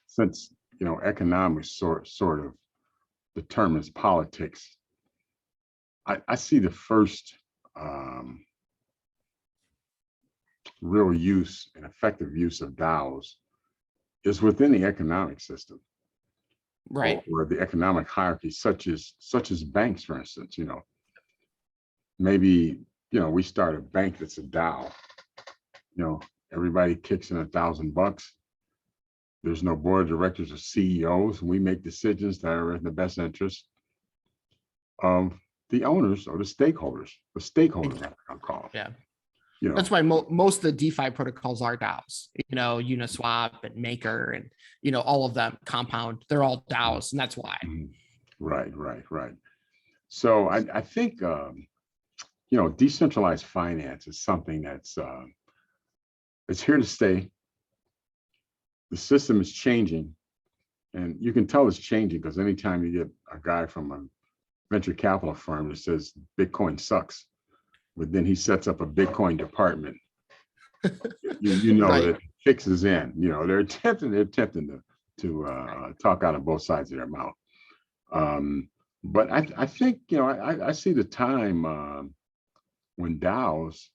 since, economics sort of determines politics, I see the first real use and effective use of DAOs is within the economic system, Right. or the economic hierarchy, such as banks, for instance. Maybe we start a bank that's a DAO. Everybody kicks in $1,000. There's no board of directors or CEOs, and we make decisions that are in the best interest of the owners or the stakeholders. I'll call them. Yeah. That's why most of the DeFi protocols are DAOs, Uniswap and Maker and, all of them, Compound, they're all DAOs, and that's why. Right. So I think, decentralized finance is something that's, it's here to stay. The system is changing, and you can tell it's changing because anytime you get a guy from a venture capital firm that says Bitcoin sucks, but then he sets up a Bitcoin department, Right. that fix is in. They're attempting to talk out of both sides of their mouth. But I think I see the time when DAOs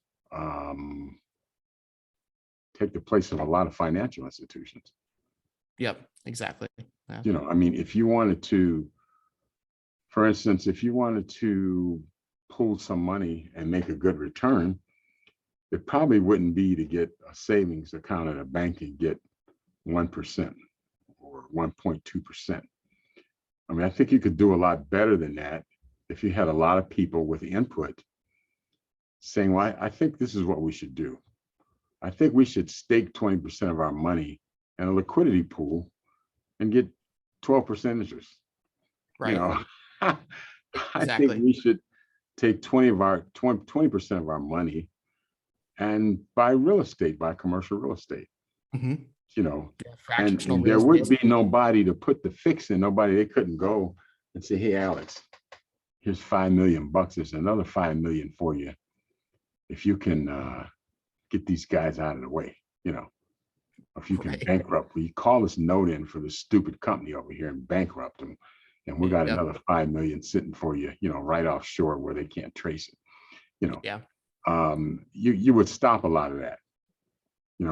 take the place of a lot of financial institutions. Yep, exactly. Yeah. If you wanted to, for instance, if you wanted to pool some money and make a good return, it probably wouldn't be to get a savings account at a bank and get 1% or 1.2%. I think you could do a lot better than that if you had a lot of people with input saying, well, I think this is what we should do. I think we should stake 20% of our money in a liquidity pool and get 12% interest. Right. I Exactly. think we should take 20% of our money and buy real estate, buy commercial real estate. And there would be nobody to put the fix in. They couldn't go and say, hey, Alex, here's $5 million. There's another 5 million for you if you can get these guys out of the way. If you can bankrupt, we call this note in for this stupid company over here and bankrupt them, and we got another 5 million sitting for you, right offshore where they can't trace it. You would stop a lot of that,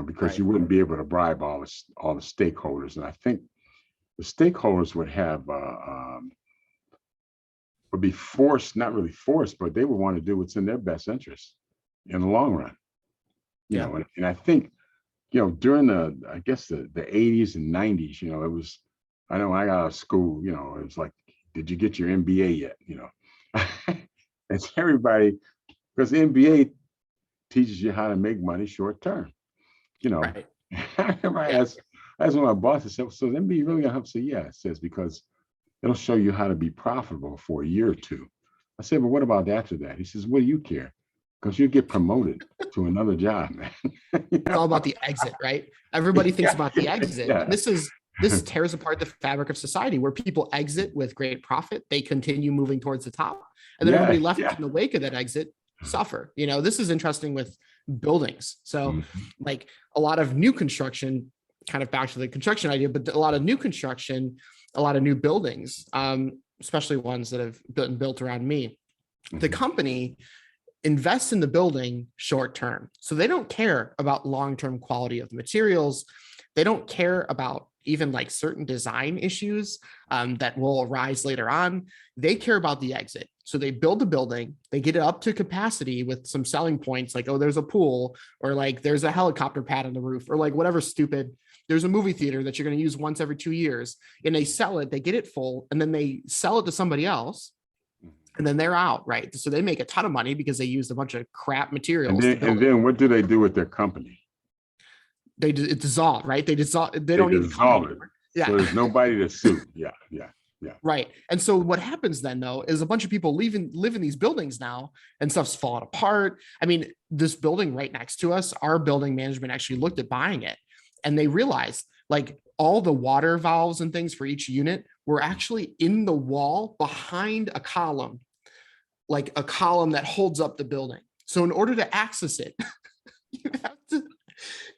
because you wouldn't be able to bribe all the stakeholders. And I think the stakeholders would have would be forced, not really forced, but they would want to do what's in their best interest in the long run. And I think, during the 80s and 90s, it was, I know I got out of school, it was like, did you get your MBA yet? It's everybody, because the MBA teaches you how to make money short term. I remember I asked one of my bosses, said, so the MBA really gonna help? So yeah, it says, because it'll show you how to be profitable for a year or two. I said, but what about after that? He says, what do you care? Because you get promoted to another job, man. It's all about the exit, right? Everybody thinks about the exit. Yeah. This tears apart the fabric of society, where people exit with great profit, they continue moving towards the top, and then everybody left in the wake of that exit suffer. This is interesting with buildings. So like a lot of new construction, kind of back to the construction idea, but a lot of new construction, a lot of new buildings, especially ones that have been built around me, the company invests in the building short term. So they don't care about long-term quality of the materials. They don't care about even like certain design issues that will arise later on. They care about the exit. So they build the building, they get it up to capacity with some selling points like, oh, there's a pool, or like there's a helicopter pad on the roof, or like whatever stupid, there's a movie theater that you're going to use once every 2 years, and they sell it, they get it full, and then they sell it to somebody else. And then they're out, right? So they make a ton of money because they used a bunch of crap materials. And then what do they do with their company? It dissolve, right? They don't even dissolve it. Yeah. So there's nobody to sue. Yeah. Right. And so what happens then though is a bunch of people live in these buildings now and stuff's falling apart. I mean, this building right next to us, our building management actually looked at buying it and they realized like all the water valves and things for each unit were actually in the wall behind a column, like a column that holds up the building. So in order to access it, you have to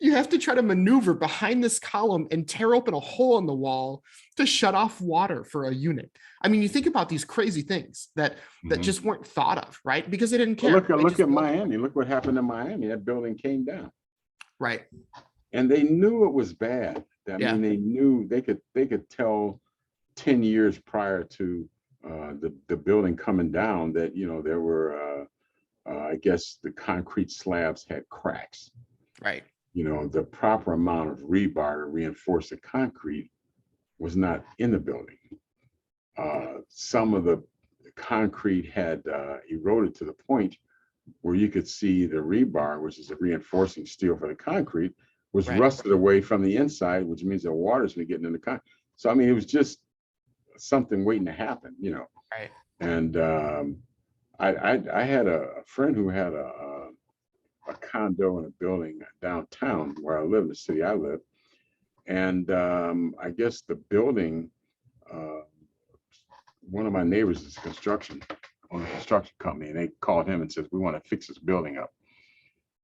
you have to try to maneuver behind this column and tear open a hole in the wall to shut off water for a unit. I mean, you think about these crazy things that just weren't thought of, right? Because they didn't care. Well, look at Miami. Look what happened in Miami. That building came down. Right. And they knew it was bad. I mean, they knew they could tell 10 years prior to the building coming down that, you know, there were I guess the concrete slabs had cracks. Right. You know, the proper amount of rebar to reinforce the concrete was not in the building. Some of the concrete had eroded to the point where you could see the rebar, which is a reinforcing steel for the concrete, was rusted away from the inside, which means the water's been getting in the concrete. So, I mean, it was just something waiting to happen, you know. Right. And I had a friend who had a condo in a building downtown where I live, in the city I live. And I guess the building, one of my neighbors is on a construction company, and they called him and said, we want to fix this building up.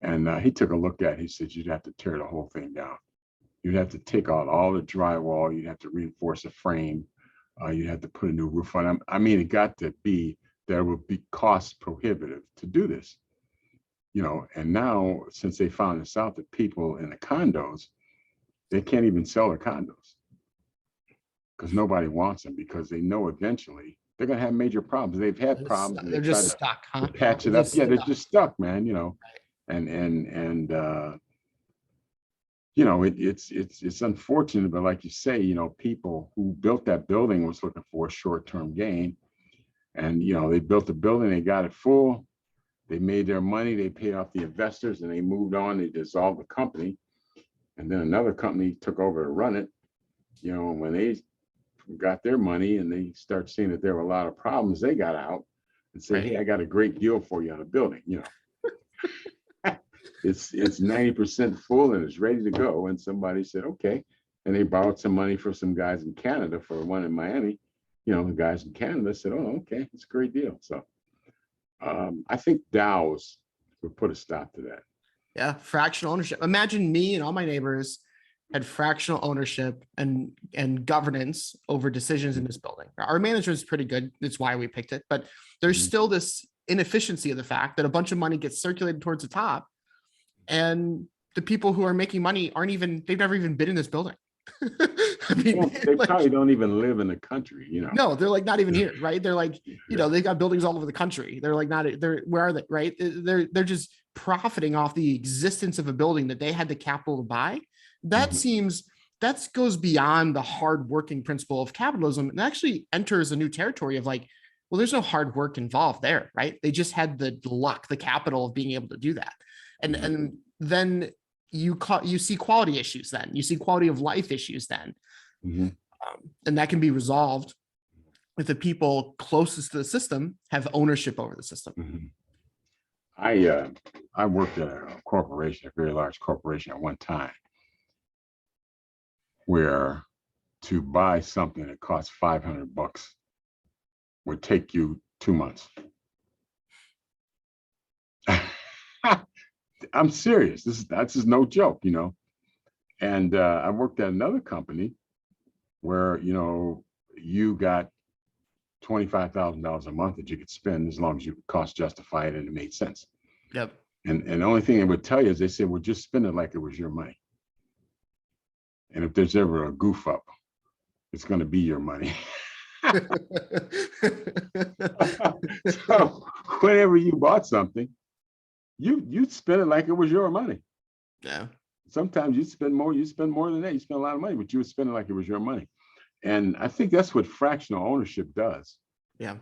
And he took a look at it. He said, you'd have to tear the whole thing down. You'd have to take out all the drywall. You'd have to reinforce the frame. You'd have to put a new roof on them. I mean, it got to be that it would be cost prohibitive to do this. You know, and now since they found this out, that people in the condos, they can't even sell their condos because nobody wants them, because they know eventually they're going to have major problems. They've had problems. They're just stuck, huh? Patch it up. Yeah, they're just stuck, man. You know, and you know, it's unfortunate, but like you say, you know, people who built that building was looking for a short-term gain, and you know, they built the building, they got it full. They made their money, they paid off the investors, and they moved on. They dissolved the company. And then another company took over to run it. You know, when they got their money and they start seeing that there were a lot of problems, they got out and said, hey, I got a great deal for you on a building. You know, it's 90% full and it's ready to go. And somebody said, okay. And they borrowed some money from some guys in Canada for the one in Miami. You know, the guys in Canada said, oh, okay, it's a great deal. So I think DAO'S would put a stop to that. Yeah, fractional ownership. Imagine me and all my neighbors had fractional ownership and governance over decisions in this building. Our management is pretty good. That's why we picked it. But there's still this inefficiency of the fact that a bunch of money gets circulated towards the top, and the people who are making money they've never even been in this building. I mean, well, they probably don't even live in the country, you know. No, they're like not even here, right? They're like, you know, they've got buildings all over the country. They're like where are they, right? They're just profiting off the existence of a building that they had the capital to buy. That goes beyond the hardworking principle of capitalism and actually enters a new territory of like, well, there's no hard work involved there, right? They just had the luck, the capital of being able to do that. And then you see quality issues then. You see quality of life issues then. And that can be resolved if the people closest to the system have ownership over the system. I worked at a corporation, a very large corporation at one time, where to buy something that costs $500 would take you 2 months. I'm serious. That's just no joke, you know. And I worked at another company where, you know, you got $25,000 a month that you could spend as long as you could cost justify it and it made sense. Yep. And the only thing they would tell you is they said, well, just spend it like it was your money. And if there's ever a goof up, it's going to be your money. So whenever you bought something, you'd spend it like it was your money. Yeah. Sometimes you spend more than that. You spend a lot of money, but you would spend it like it was your money. And I think that's what fractional ownership does. Yeah.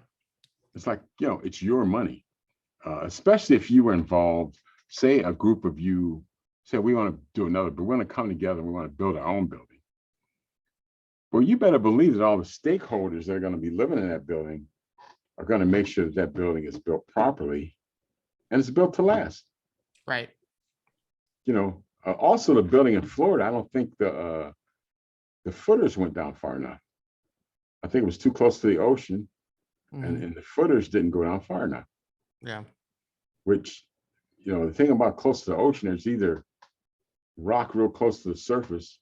It's like, you know, it's your money, especially if you were involved, say a group of you say, we want to do another, but we want to come together and we want to build our own building. Well, you better believe that all the stakeholders that are going to be living in that building are going to make sure that that building is built properly and it's built to last. Right. You know, also the building in Florida, I don't think the footers went down far enough. I think it was too close to the ocean, and the footers didn't go down far enough. Yeah. Which, you know, the thing about close to the ocean, there's either rock real close to the surface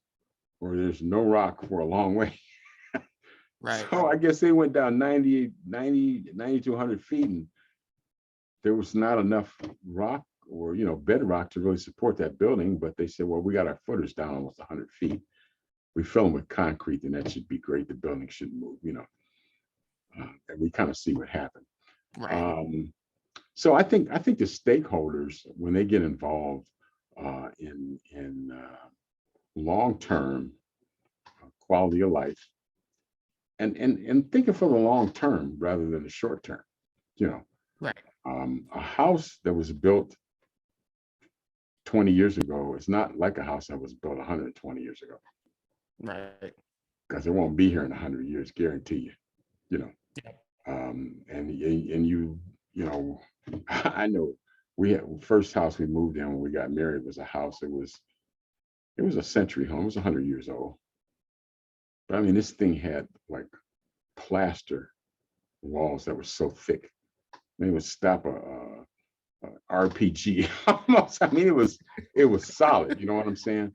or there's no rock for a long way. Right. So I guess they went down 90 to 100 feet, and there was not enough rock or, you know, bedrock to really support that building. But they said, well, we got our footers down almost 100 feet. We fill them with concrete, and that should be great. The building shouldn't move, you know. And we kind of see what happened. Right. So I think the stakeholders, when they get involved in long-term quality of life, and thinking for the long term rather than the short term, you know. Right. A house that was built 20 years ago is not like a house that was built 120 years ago. Right. Because it won't be here in 100 years, guarantee you. You know. Yeah. And you know, I know we had first house we moved in when we got married was a house. It was a century home. It was 100 years old. But I mean, this thing had like plaster walls that were so thick. I mean, it would stop a RPG almost. I mean, it was solid. You know what I'm saying?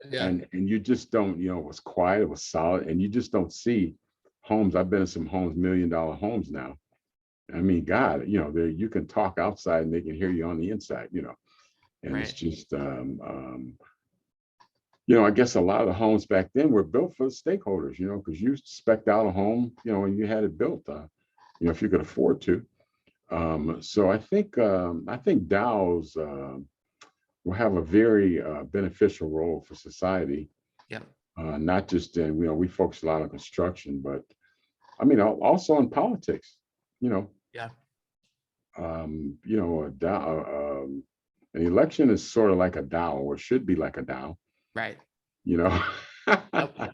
Yeah. And you just don't, you know, it was quiet. It was solid, and you just don't see homes. I've been in some homes, $1 million homes now. I mean, God, you know, there you can talk outside and they can hear you on the inside. You know, and Right. it's just you know, I guess a lot of the homes back then were built for the stakeholders, you know, because you spec'd out a home, you know, and you had it built, you know, if you could afford to. So I think DAOs will have a very beneficial role for society. Yeah. Not just in, you know, we focus a lot on construction, but I mean, also in politics, you know. Yeah. You know, an election is sort of like a DAO, or should be like a DAO. Right. You know. Yep.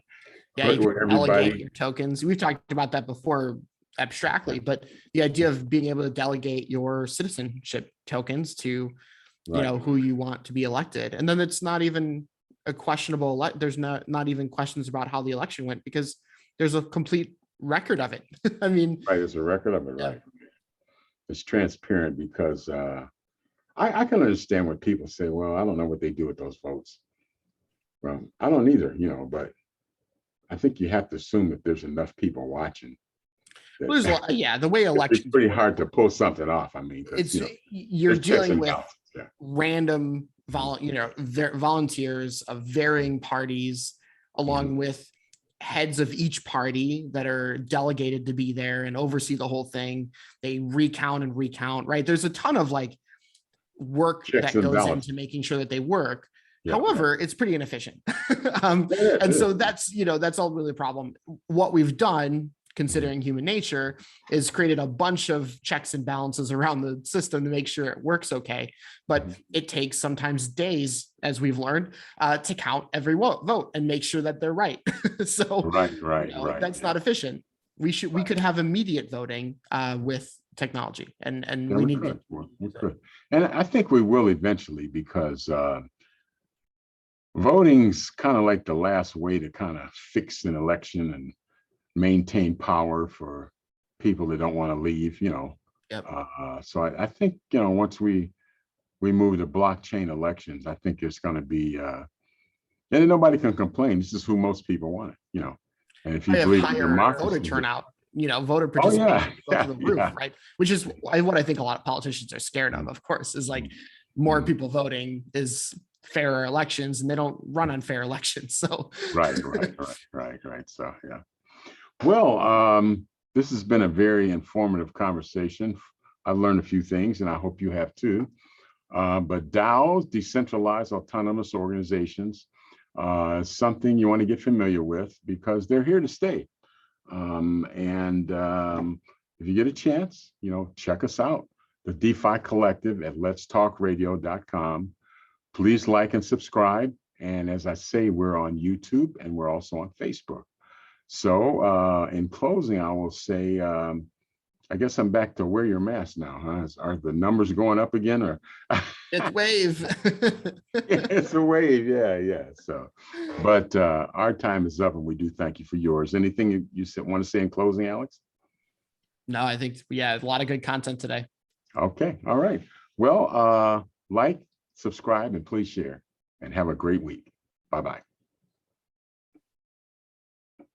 Yeah, you where can delegate your tokens. We've talked about that before abstractly, but the idea of being able to delegate your citizenship tokens to, you know, who you want to be elected. And then it's not even a questionable, there's not even questions about how the election went because there's a complete record of it. I mean, right, there's a record of it, yeah. right? It's transparent because I can understand when people say, well, I don't know what they do with those votes. Well, I don't either, you know, but I think you have to assume that there's enough people watching. Well, there's a lot, yeah, the way elections it's pretty hard to pull something off. I mean, it's, you know, you're dealing with yeah. random volunteers of varying parties, along with heads of each party that are delegated to be there and oversee the whole thing. They recount, right? There's a ton of like work Checks that and goes balances into making sure that they work. Yeah, However, it's pretty inefficient. And so that's, you know, that's ultimately the problem. What we've done, considering human nature, is created a bunch of checks and balances around the system to make sure it works okay. But it takes sometimes days, as we've learned, to count every vote and make sure that they're right. So right. That's not efficient. We could have immediate voting with technology, and Yeah, we need we could. And I think we will eventually, because voting's kind of like the last way to kind of fix an election and maintain power for people that don't want to leave, you know. Yep. So I think, you know, once we move to blockchain elections, I think it's going to be, and nobody can complain. This is who most people want, you know. And if you believe in democracy, voter turnout, you know, voter participation to the roof, right? Which is what I think a lot of politicians are scared of course, is like more people voting is fairer elections, and they don't run on fair elections. So right. So yeah. Well, this has been a very informative conversation. I've learned a few things, and I hope you have too. But DAOs, decentralized autonomous organizations, is something you want to get familiar with because they're here to stay. If you get a chance, you know, check us out, the DeFi Collective at letstalkradio.com. Please like and subscribe. And as I say, we're on YouTube and we're also on Facebook. So in closing, I will say, I guess I'm back to wear your mask now, huh? Are the numbers going up again, or? It's wave. It's a wave, yeah. So, but our time is up, and we do thank you for yours. Anything you want to say in closing, Alex? No, I think, yeah, a lot of good content today. Okay, all right. Well, like, subscribe, and please share, and have a great week. Bye-bye.